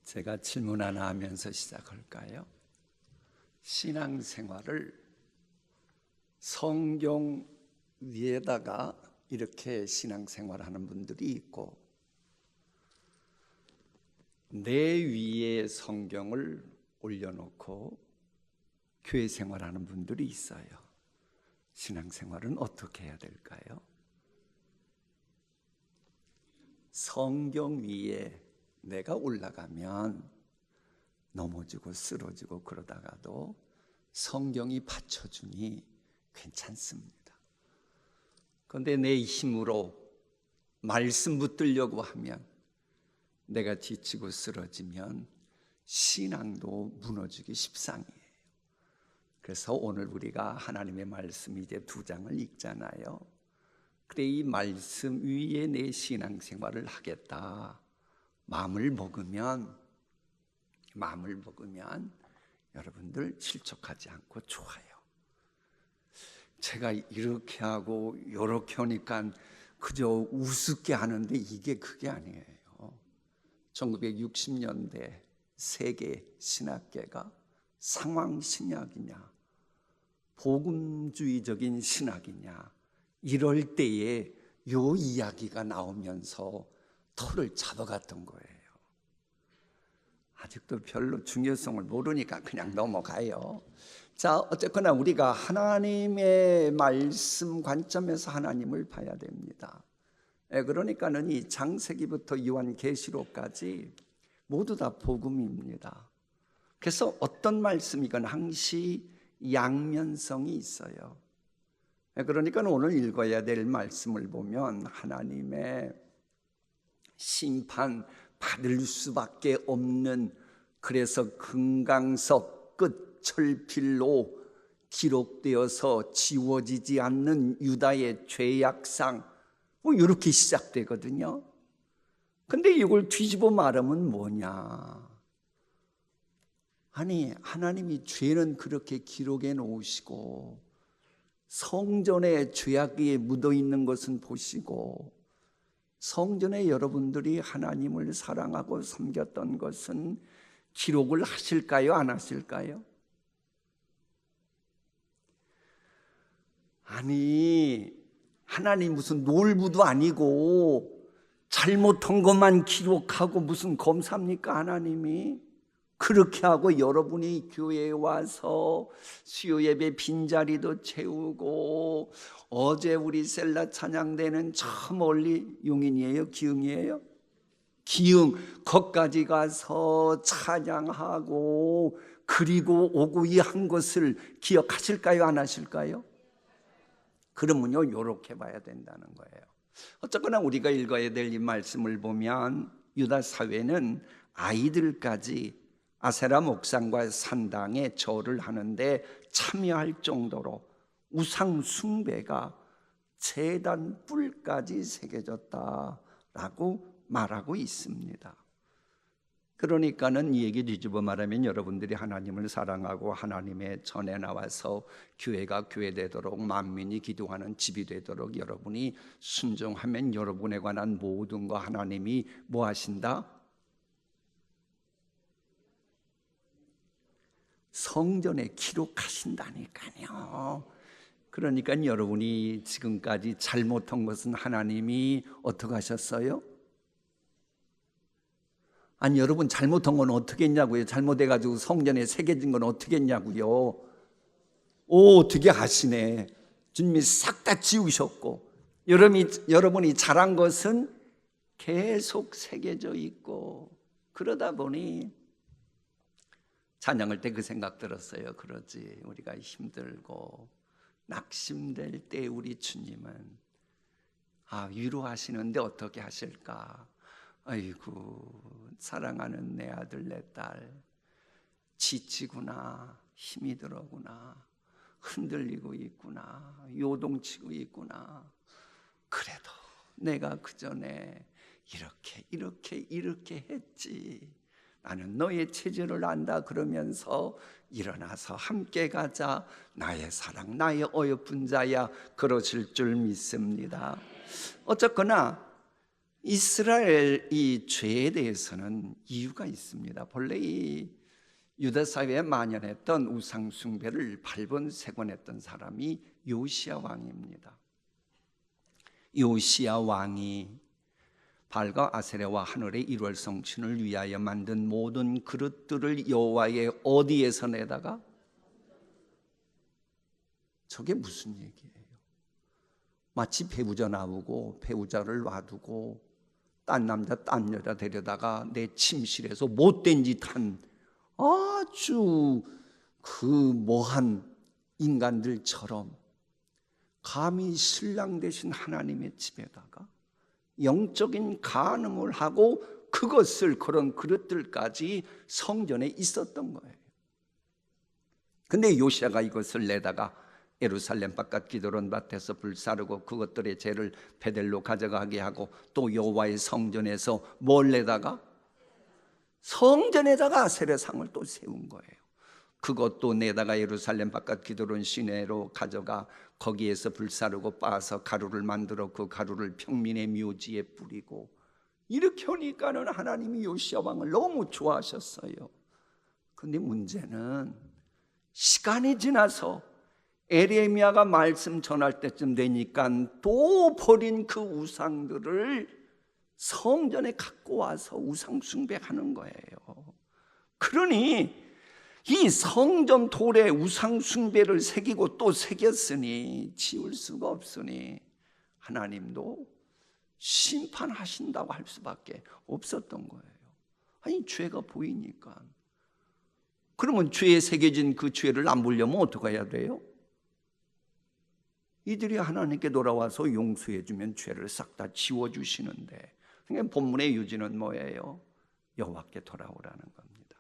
제가 질문 하나 하면서 시작할까요? 신앙생활을 성경 위에다가 이렇게 신앙생활하는 분들이 있고, 내 위에 성경을 올려놓고 교회 생활하는 분들이 있어요. 신앙생활은 어떻게 해야 될까요? 성경 위에 내가 올라가면 넘어지고 쓰러지고 그러다가도 성경이 받쳐주니 괜찮습니다. 그런데 내 힘으로 말씀 붙들려고 하면, 내가 지치고 쓰러지면 신앙도 무너지기 십상이에요. 그래서 오늘 우리가 하나님의 말씀 이제 2장을 읽잖아요. 그래, 이 말씀 위에 내 신앙생활을 하겠다 마음을 먹으면 여러분들 실족하지 않고 좋아요. 제가 이렇게 하고 이렇게 하니까 그저 우습게 하는데 이게 그게 아니에요. 1960년대 세계 신학계가 상황신학이냐 복음주의적인 신학이냐 이럴 때에 요 이야기가 나오면서 털을 잡아갔던 거예요. 아직도 별로 중요성을 모르니까 그냥 넘어가요. 자, 어쨌거나 우리가 하나님의 말씀 관점에서 하나님을 봐야 됩니다. 그러니까는 이 창세기부터 요한계시록까지 모두 다 복음입니다. 그래서 어떤 말씀이건 항시 양면성이 있어요. 그러니까 오늘 읽어야 될 말씀을 보면 하나님의 심판 받을 수밖에 없는, 그래서 금강석 끝 철필로 기록되어서 지워지지 않는 유다의 죄악상, 이렇게 시작되거든요. 근데 이걸 뒤집어 말하면 뭐냐? 아니, 하나님이 죄는 그렇게 기록해 놓으시고 성전에 죄악이 묻어 있는 것은 보시고, 성전에 여러분들이 하나님을 사랑하고 섬겼던 것은 기록을 하실까요? 안 하실까요? 아니, 하나님 무슨 놀부도 아니고 잘못한 것만 기록하고 무슨 검사입니까? 하나님이 그렇게 하고 여러분이 교회에 와서 수요 예배 빈자리도 채우고, 어제 우리 셀라 찬양대는 저 멀리 용인이에요? 기흥이에요? 기흥 거기까지 가서 찬양하고 그리고 오고 이 한 것을 기억하실까요? 안 하실까요? 그러면요, 이렇게 봐야 된다는 거예요. 어쨌거나 우리가 읽어야 될 이 말씀을 보면 유다 사회는 아이들까지 아세라 목상과 산당에 절을 하는데 참여할 정도로 우상 숭배가 제단 뿔까지 새겨졌다라고 말하고 있습니다. 그러니까는 이 얘기 뒤집어 말하면 여러분들이 하나님을 사랑하고 하나님의 전에 나와서 교회가 교회되도록 만민이 기도하는 집이 되도록 여러분이 순종하면 여러분에 관한 모든 거 하나님이 뭐 하신다? 성전에 기록하신다니까요. 그러니까 여러분이 지금까지 잘못한 것은 하나님이 어떻게 하셨어요? 아니, 여러분 잘못한 건 어떻게 했냐고요? 잘못해가지고 성전에 새겨진 건 어떻게 했냐고요? 어떻게 하시네. 주님이 싹 다 지우셨고, 여러분이 잘한 것은 계속 새겨져 있고, 그러다 보니 찬양할 때 그 생각 들었어요. 그러지, 우리가 힘들고 낙심될 때 우리 주님은 위로하시는데 어떻게 하실까? 아이고, 사랑하는 내 아들 내 딸 지치구나, 힘이 들어구나, 흔들리고 있구나, 요동치고 있구나. 그래도 내가 그 전에 이렇게 했지. 나는 너의 체질을 안다. 그러면서 일어나서 함께 가자. 나의 사랑, 나의 어여쁜 자야. 그러실 줄 믿습니다. 어쨌거나 이스라엘 이 죄에 대해서는 이유가 있습니다. 본래 이 유다 사회에 만연했던 우상 숭배를 발본색원했던 사람이 요시야 왕입니다. 요시야 왕이 발과 아세라와 하늘의 일월 성신을 위하여 만든 모든 그릇들을 여호와의 어디에서 내다가, 저게 무슨 얘기예요? 마치 배우자 나오고 배우자를 놔두고 딴 남자 딴 여자 데려다가 내 침실에서 못된 짓 한 아주 그 뭐한 인간들처럼 감히 신랑 되신 하나님의 집에다가 영적인 간음을 하고 그것을, 그런 그릇들까지 성전에 있었던 거예요. 근데 요시야가 이것을 내다가 예루살렘 바깥 기드론 밭에서 불사르고 그것들의 죄를 베델로 가져가게 하고, 또 여호와의 성전에서 뭘 내다가, 성전에다가 아세라상을 또 세운 거예요. 그것도 내다가 예루살렘 바깥 기드론 시내로 가져가 거기에서 불사르고 빻아서 가루를 만들어 그 가루를 평민의 묘지에 뿌리고, 이렇게 하니까는 하나님이 요시야 왕을 너무 좋아하셨어요. 근데 문제는 시간이 지나서 에레미야가 말씀 전할 때쯤 되니까 또 버린 그 우상들을 성전에 갖고 와서 우상 숭배하는 거예요. 그러니 이 성전 돌에 우상 숭배를 새기고 또 새겼으니 지울 수가 없으니 하나님도 심판하신다고 할 수밖에 없었던 거예요. 아니, 죄가 보이니까. 그러면 죄에 새겨진 그 죄를 안 보려면 어떻게 해야 돼요? 이들이 하나님께 돌아와서 용서해 주면 죄를 싹 다 지워주시는데, 그러니까 본문의 유지는 뭐예요? 여호와께 돌아오라는 겁니다.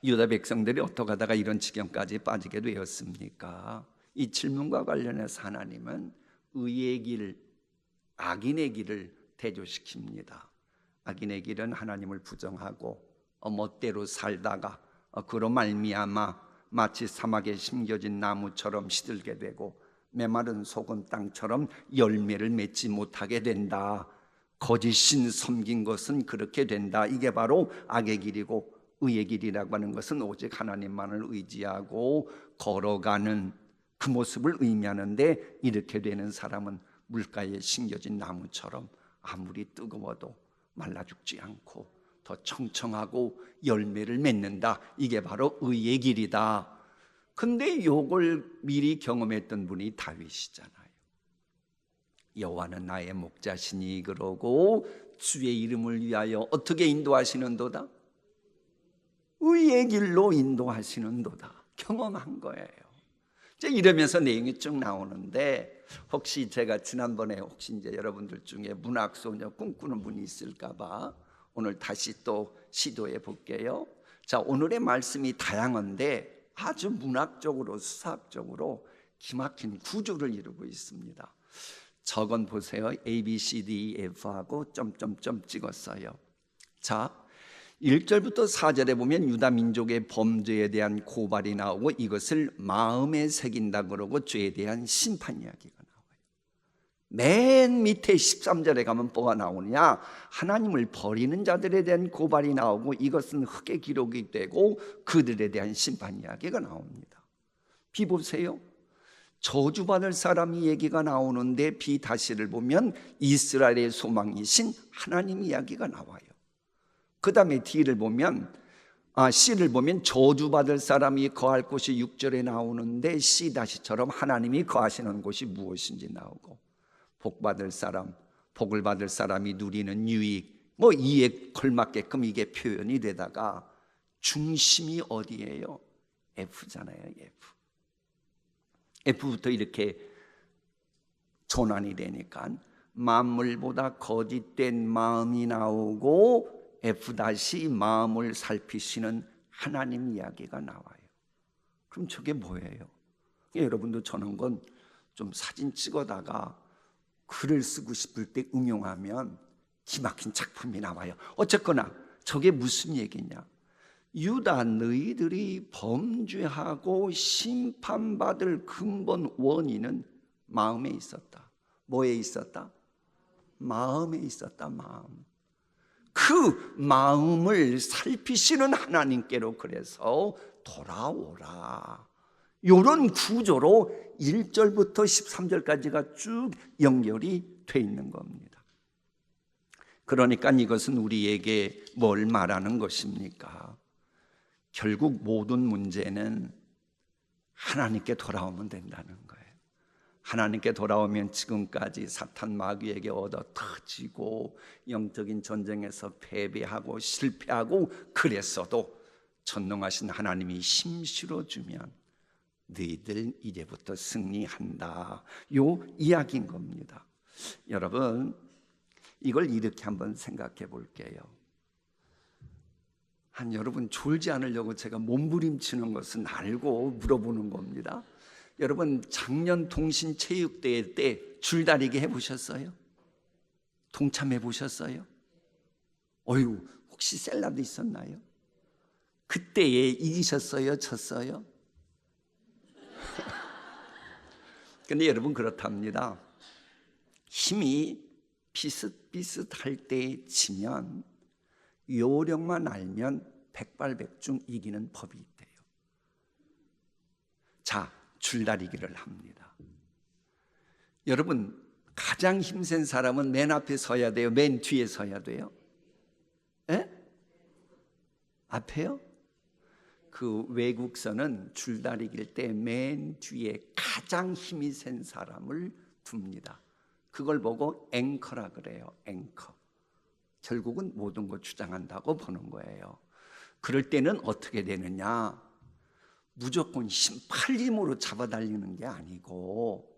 유다 백성들이 어떻게 하다가 이런 지경까지 빠지게 되었습니까? 이 질문과 관련해서 하나님은 의의 길, 악인의 길을 대조시킵니다. 악인의 길은 하나님을 부정하고 멋대로 살다가 그로 말미암아 마치 사막에 심겨진 나무처럼 시들게 되고 메마른 소금 땅처럼 열매를 맺지 못하게 된다. 거짓 신 섬긴 것은 그렇게 된다. 이게 바로 악의 길이고, 의의 길이라고 하는 것은 오직 하나님만을 의지하고 걸어가는 그 모습을 의미하는데, 이렇게 되는 사람은 물가에 심겨진 나무처럼 아무리 뜨거워도 말라 죽지 않고 더 청청하고 열매를 맺는다. 이게 바로 의의 길이다. 근데 요걸 미리 경험했던 분이 다윗이잖아요. 여호와는 나의 목자시니 그러고 주의 이름을 위하여 어떻게 인도하시는도다? 의의 길로 인도하시는도다. 경험한 거예요. 이제 이러면서 내용이 쭉 나오는데, 혹시 제가 지난번에 혹시 이제 여러분들 중에 문학소녀 꿈꾸는 분이 있을까봐 오늘 다시 또 시도해 볼게요. 자, 오늘의 말씀이 다양한데 아주 문학적으로 수학적으로 기막힌 구조를 이루고 있습니다. 저건 보세요. A, B, C, D, E, F하고 점점점 찍었어요. 자, 1절부터 4절에 보면 유다 민족의 범죄에 대한 고발이 나오고 이것을 마음에 새긴다 그러고 죄에 대한 심판 이야기가 나와요. 맨 밑에 13절에 가면 뭐가 나오느냐? 하나님을 버리는 자들에 대한 고발이 나오고 이것은 흑의 기록이 되고 그들에 대한 심판 이야기가 나옵니다. 비 보세요. 저주받을 사람이 얘기가 나오는데 비 다시를 보면 이스라엘의 소망이신 하나님 이야기가 나와요. 그 다음에 D를 보면 C를 보면 저주받을 사람이 거할 곳이 6절에 나오는데 C 다시처럼 하나님이 거하시는 곳이 무엇인지 나오고, 복받을 사람, 복을 받을 사람이 누리는 유익, 뭐 이에 걸맞게끔 이게 표현이 되다가 중심이 어디예요? F잖아요. F. F부터 이렇게 전환이 되니까 만물보다 거짓된 마음이 나오고 F 다시 마음을 살피시는 하나님 이야기가 나와요. 그럼 저게 뭐예요? 여러분도 저런 건 좀 사진 찍어다가 글을 쓰고 싶을 때 응용하면 기막힌 작품이 나와요. 어쨌거나 저게 무슨 얘기냐? 유다 너희들이 범죄하고 심판받을 근본 원인은 마음에 있었다. 뭐에 있었다? 마음에 있었다. 그 마음을 살피시는 하나님께로 그래서 돌아오라. 이런 구조로 1절부터 13절까지가 쭉 연결이 돼 있는 겁니다. 그러니까 이것은 우리에게 뭘 말하는 것입니까? 결국 모든 문제는 하나님께 돌아오면 된다는 거예요. 하나님께 돌아오면 지금까지 사탄 마귀에게 얻어 터지고 영적인 전쟁에서 패배하고 실패하고 그랬어도 전능하신 하나님이 힘 실어주면 너희들 이제부터 승리한다. 요 이야기인 겁니다. 여러분, 이걸 이렇게 한번 생각해 볼게요. 여러분 졸지 않으려고 제가 몸부림치는 것은 알고 물어보는 겁니다. 여러분 작년 동신체육대회 때 줄다리기 해보셨어요? 동참해 보셨어요? 어휴, 혹시 셀라도 있었나요? 그때에 이기셨어요? 졌어요? 근데 여러분 그렇답니다. 힘이 비슷비슷할 때 지면 요령만 알면 백발백중 이기는 법이 있대요. 자, 줄다리기를 합니다. 여러분 가장 힘센 사람은 맨 앞에 서야 돼요? 맨 뒤에 서야 돼요? 에? 앞에요? 그 외국서는 줄다리기일 때 맨 뒤에 가장 힘이 센 사람을 둡니다. 그걸 보고 앵커라 그래요. 앵커. 결국은 모든 걸 주장한다고 보는 거예요. 그럴 때는 어떻게 되느냐? 무조건 팔 힘으로 잡아달리는 게 아니고,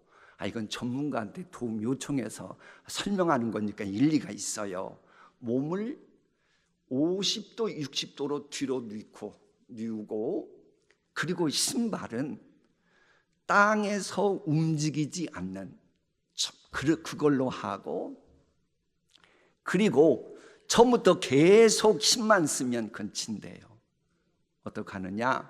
이건 전문가한테 도움 요청해서 설명하는 거니까 일리가 있어요. 몸을 50도, 60도로 뒤로 뉘우고, 그리고 신발은 땅에서 움직이지 않는 그걸로 하고, 그리고 처음부터 계속 힘만 쓰면 그건 진대요. 어떻게 하느냐?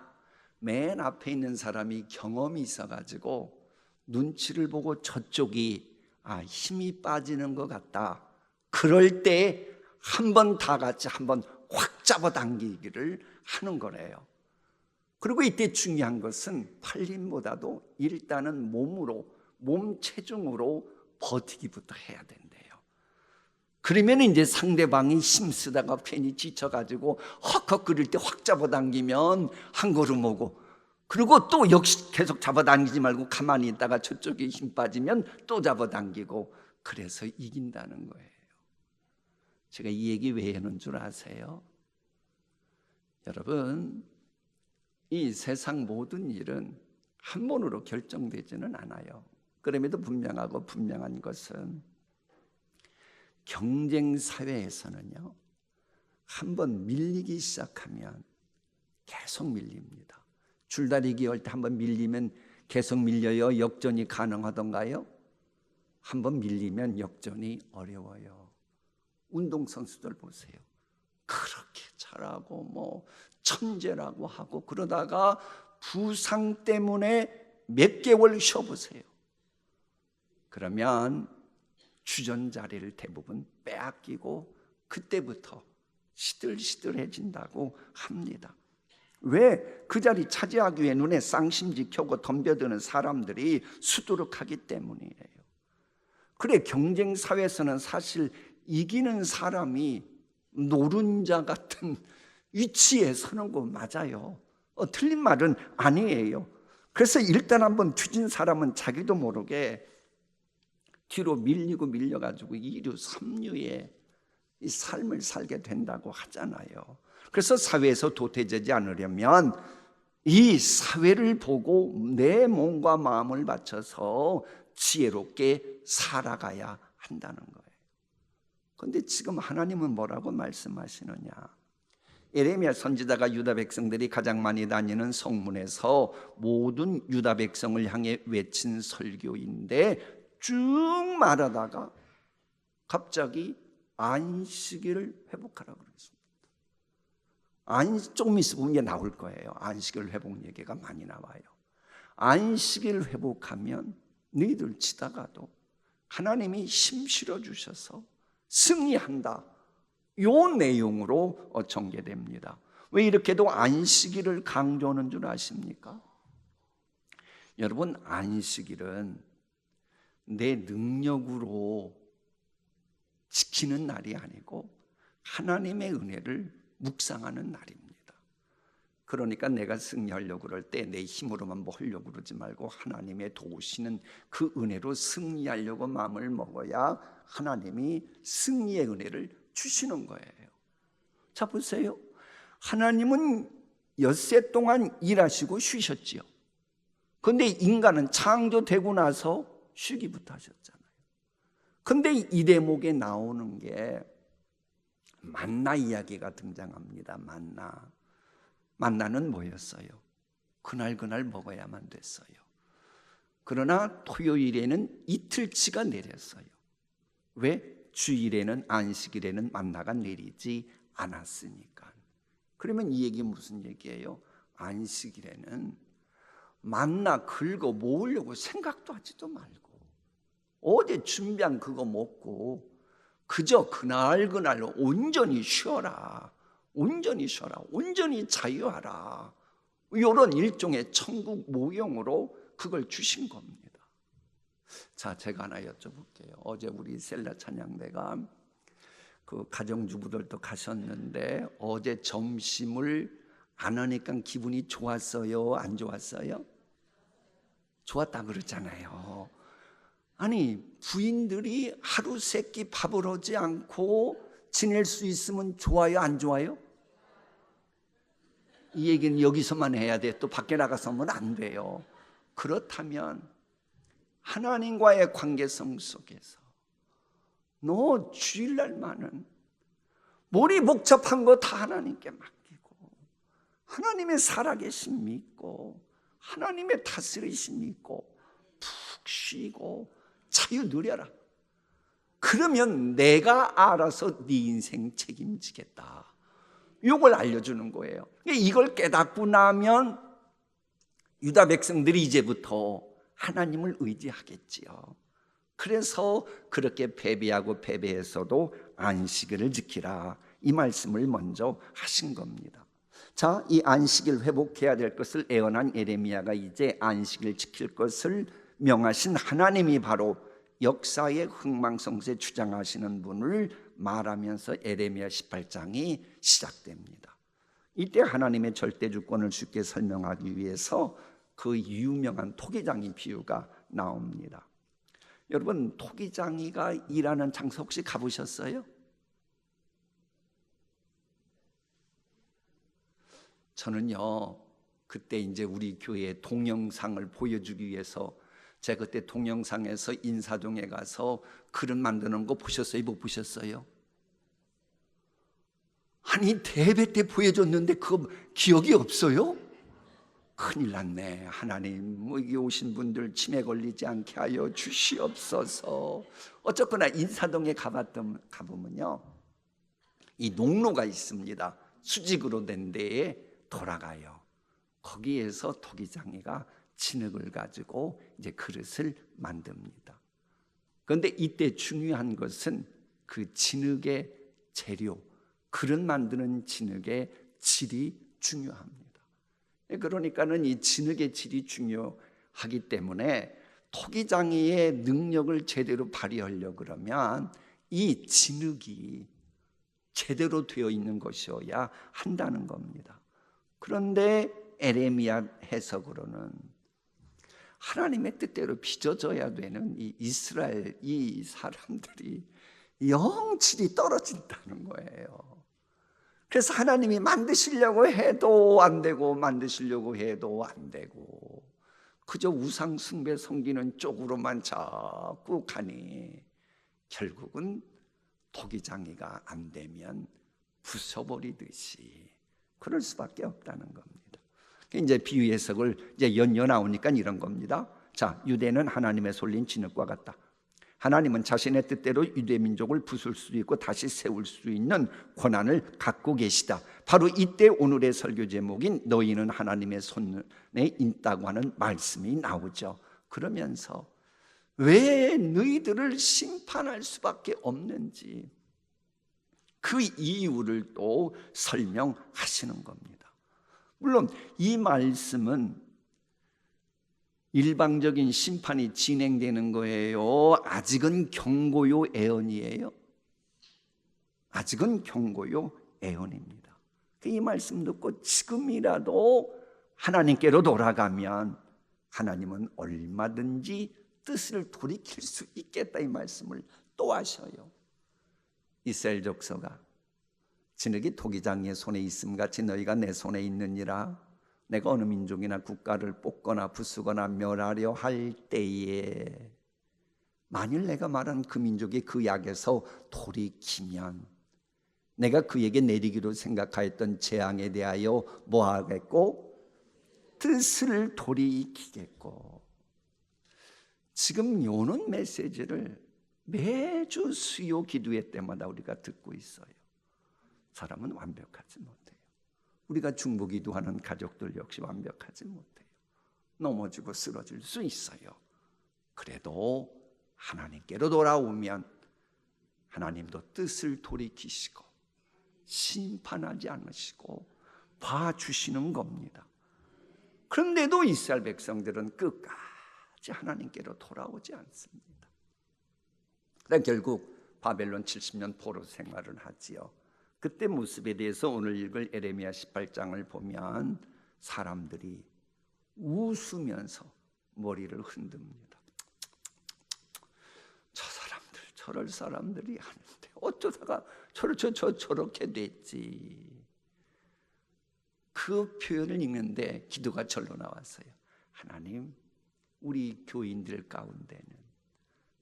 맨 앞에 있는 사람이 경험이 있어가지고 눈치를 보고 저쪽이 힘이 빠지는 것 같다. 그럴 때 한 번 다 같이 한번 확 잡아당기기를 하는 거래요. 그리고 이때 중요한 것은 팔힘보다도 일단은 몸 체중으로 버티기부터 해야 된대요. 그러면 이제 상대방이 힘쓰다가 괜히 지쳐가지고 헉헉거릴 때 확 잡아당기면 한 걸음 오고, 그리고 또 역시 계속 잡아당기지 말고 가만히 있다가 저쪽에 힘 빠지면 또 잡아당기고, 그래서 이긴다는 거예요. 제가 이 얘기 왜 하는 줄 아세요? 여러분, 이 세상 모든 일은 한 번으로 결정되지는 않아요. 그럼에도 분명한 것은 경쟁 사회에서는요, 한번 밀리기 시작하면 계속 밀립니다. 줄다리기 할 때 한번 밀리면 계속 밀려요? 역전이 가능하던가요? 한번 밀리면 역전이 어려워요. 운동선수들 보세요. 그렇게 잘하고 천재라고 하고 그러다가 부상 때문에 몇 개월 쉬어보세요. 그러면 주전 자리를 대부분 빼앗기고 그때부터 시들시들해진다고 합니다. 왜? 그 자리 차지하기 위해 눈에 쌍심지 켜고 덤벼드는 사람들이 수두룩하기 때문이에요. 그래, 경쟁 사회에서는 사실 이기는 사람이 노른자 같은 위치에 서는 거 맞아요. 틀린 말은 아니에요. 그래서 일단 한번 뒤진 사람은 자기도 모르게 뒤로 밀려가지고 2류, 3류의 이 삶을 살게 된다고 하잖아요. 그래서 사회에서 도태되지 않으려면 이 사회를 보고 내 몸과 마음을 바쳐서 지혜롭게 살아가야 한다는 거예요. 그런데 지금 하나님은 뭐라고 말씀하시느냐? 예레미야 선지자가 유다 백성들이 가장 많이 다니는 성문에서 모든 유다 백성을 향해 외친 설교인데 쭉 말하다가 갑자기 안식일을 회복하라고 그랬습니다. 조금 있으면 이게 나올 거예요. 안식일 회복 얘기가 많이 나와요. 안식일 회복하면 너희들 치다가도 하나님이 힘 실어 주셔서 승리한다. 요 내용으로 전개됩니다. 왜 이렇게도 안식일을 강조하는 줄 아십니까? 여러분, 안식일은 내 능력으로 지키는 날이 아니고 하나님의 은혜를 묵상하는 날입니다. 그러니까 내가 승리하려고 그럴 때 내 힘으로만 뭐 하려고 그러지 말고 하나님의 도우시는 그 은혜로 승리하려고 마음을 먹어야 하나님이 승리의 은혜를 주시는 거예요. 자, 보세요. 하나님은 엿새 동안 일하시고 쉬셨지요. 그런데 인간은 창조되고 나서 쉬기부터 하셨잖아요. 그런데 이 대목에 나오는 게 만나 이야기가 등장합니다. 만나는 뭐였어요? 그날 먹어야만 됐어요. 그러나 토요일에는 이틀치가 내렸어요. 왜? 주일에는, 안식일에는 만나가 내리지 않았으니까. 그러면 이 얘기 무슨 얘기예요? 안식일에는 만나 긁어 모으려고 생각도 하지도 말고 어제 준비한 그거 먹고 그저 그날 온전히 쉬어라. 온전히 자유하라. 이런 일종의 천국 모형으로 그걸 주신 겁니다. 자, 제가 하나 여쭤볼게요. 어제 우리 셀라 찬양대가 그 가정주부들도 가셨는데 어제 점심을 안 하니까 기분이 좋았어요? 안 좋았어요? 좋았다 그러잖아요. 아니, 부인들이 하루 세끼 밥을 하지 않고 지낼 수 있으면 좋아요? 안 좋아요? 이 얘기는 여기서만 해야 돼. 또 밖에 나가서는 안 돼요. 그렇다면 하나님과의 관계성 속에서 너 주일날만은 머리 복잡한 거 다 하나님께 맡기고 하나님의 살아계심 믿고 하나님의 다스리심 믿고 푹 쉬고 자유 누려라. 그러면 내가 알아서 네 인생 책임지겠다. 이걸 알려주는 거예요. 이걸 깨닫고 나면 유다 백성들이 이제부터 하나님을 의지하겠지요. 그래서 그렇게 패배해서도 안식일을 지키라, 이 말씀을 먼저 하신 겁니다. 자, 이 안식일 회복해야 될 것을 애언한 예레미야가 이제 안식일 지킬 것을 명하신 하나님이 바로 역사의 흥망성쇠 주장하시는 분을 말하면서 예레미야 18장이 시작됩니다. 이때 하나님의 절대 주권을 쉽게 설명하기 위해서 그 유명한 토기장이 비유가 나옵니다. 여러분, 토기장이가 일하는 장소 혹시 가보셨어요? 저는요, 그때 이제 우리 교회 동영상을 보여주기 위해서 제가 그때 동영상에서 인사동에 가서 그릇 만드는 거 보셨어요? 못 보셨어요? 아니, 대회 때 보여줬는데 그거 기억이 없어요? 큰일 났네. 하나님, 여기 오신 분들 치매 걸리지 않게 하여 주시옵소서. 어쨌거나 인사동에 가보면요, 이 농로가 있습니다. 수직으로 된 데에 돌아가요. 거기에서 토기장이가 진흙을 가지고 이제 그릇을 만듭니다. 그런데 이때 중요한 것은 그 진흙의 재료, 그릇 만드는 진흙의 질이 중요합니다. 그러니까는 이 진흙의 질이 중요하기 때문에 토기장이의 능력을 제대로 발휘하려고 그러면 이 진흙이 제대로 되어 있는 것이어야 한다는 겁니다. 그런데 예레미야 해석으로는 하나님의 뜻대로 빚어져야 되는 이 이스라엘 이 사람들이 영질이 떨어진다는 거예요. 그래서 하나님이 만드시려고 해도 안 되고 만드시려고 해도 안 되고 그저 우상 숭배 섬기는 쪽으로만 자꾸 가니 결국은 토기장이가 안 되면 부숴버리듯이 그럴 수밖에 없다는 겁니다. 이제 비유 해석을 이제 연이어 나오니까 이런 겁니다. 자, 유대는 하나님의 솔린 진흙과 같다. 하나님은 자신의 뜻대로 유대 민족을 부술 수도 있고 다시 세울 수 있는 권한을 갖고 계시다. 바로 이때 오늘의 설교 제목인 너희는 하나님의 손에 있다고 하는 말씀이 나오죠. 그러면서 왜 너희들을 심판할 수밖에 없는지 그 이유를 또 설명하시는 겁니다. 물론 이 말씀은 일방적인 심판이 진행되는 거예요? 아직은 경고요, 애언이에요? 아직은 경고요, 애언입니다. 이 말씀 듣고 지금이라도 하나님께로 돌아가면 하나님은 얼마든지 뜻을 돌이킬 수 있겠다, 이 말씀을 또 하셔요. 이스라엘 족속아, 진흙이 토기장이의 손에 있음 같이 너희가 내 손에 있느니라. 내가 어느 민족이나 국가를 뽑거나 부수거나 멸하려 할 때에 만일 내가 말한 그 민족이 그 약에서 돌이키면 내가 그에게 내리기로 생각하였던 재앙에 대하여 뭐 하겠고? 뜻을 돌이키겠고. 지금 요는 메시지를 매주 수요 기도회 때마다 우리가 듣고 있어요. 사람은 완벽하지 못해요. 우리가 중보기도하는 가족들 역시 완벽하지 못해요. 넘어지고 쓰러질 수 있어요. 그래도 하나님께로 돌아오면 하나님도 뜻을 돌이키시고 심판하지 않으시고 봐주시는 겁니다. 그런데도 이스라엘 백성들은 끝까지 하나님께로 돌아오지 않습니다. 결국 바벨론 70년 포로 생활을 하지요. 그때 모습에 대해서 오늘 읽을 에레미야 18장을 보면 사람들이 웃으면서 머리를 흔듭니다. 저 사람들, 저럴 사람들이 아닌데 어쩌다가 저렇게 됐지. 그 표현을 읽는데 기도가 절로 나왔어요. 하나님, 우리 교인들 가운데는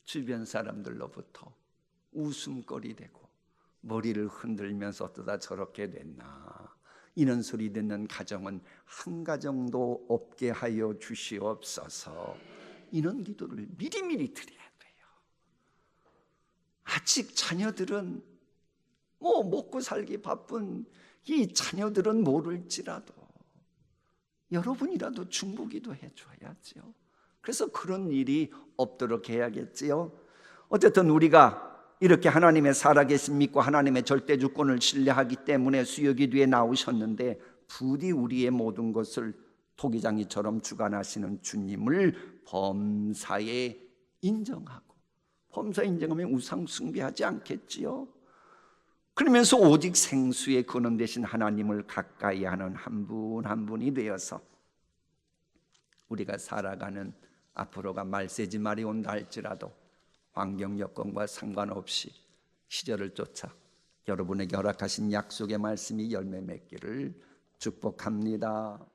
주변 사람들로부터 웃음거리 되고 머리를 흔들면서 어쩌다 저렇게 됐나, 이런 소리 듣는 가정은 한 가정도 없게 하여 주시옵소서. 이런 기도를 미리미리 드려야 돼요. 아직 자녀들은 먹고 살기 바쁜 이 자녀들은 모를지라도 여러분이라도 중보기도 해줘야죠. 그래서 그런 일이 없도록 해야겠지요. 어쨌든 우리가 이렇게 하나님의 살아계심 믿고 하나님의 절대주권을 신뢰하기 때문에 수요기도에 나오셨는데 부디 우리의 모든 것을 토기장이처럼 주관하시는 주님을 범사에 인정하고, 범사에 인정하면 우상 숭배하지 않겠지요. 그러면서 오직 생수의 근원 되신 하나님을 가까이 하는 한 분 한 분이 되어서 우리가 살아가는 앞으로가 말세지 말이 온다 할지라도 환경 여건과 상관없이 시절을 쫓아 여러분에게 허락하신 약속의 말씀이 열매 맺기를 축복합니다.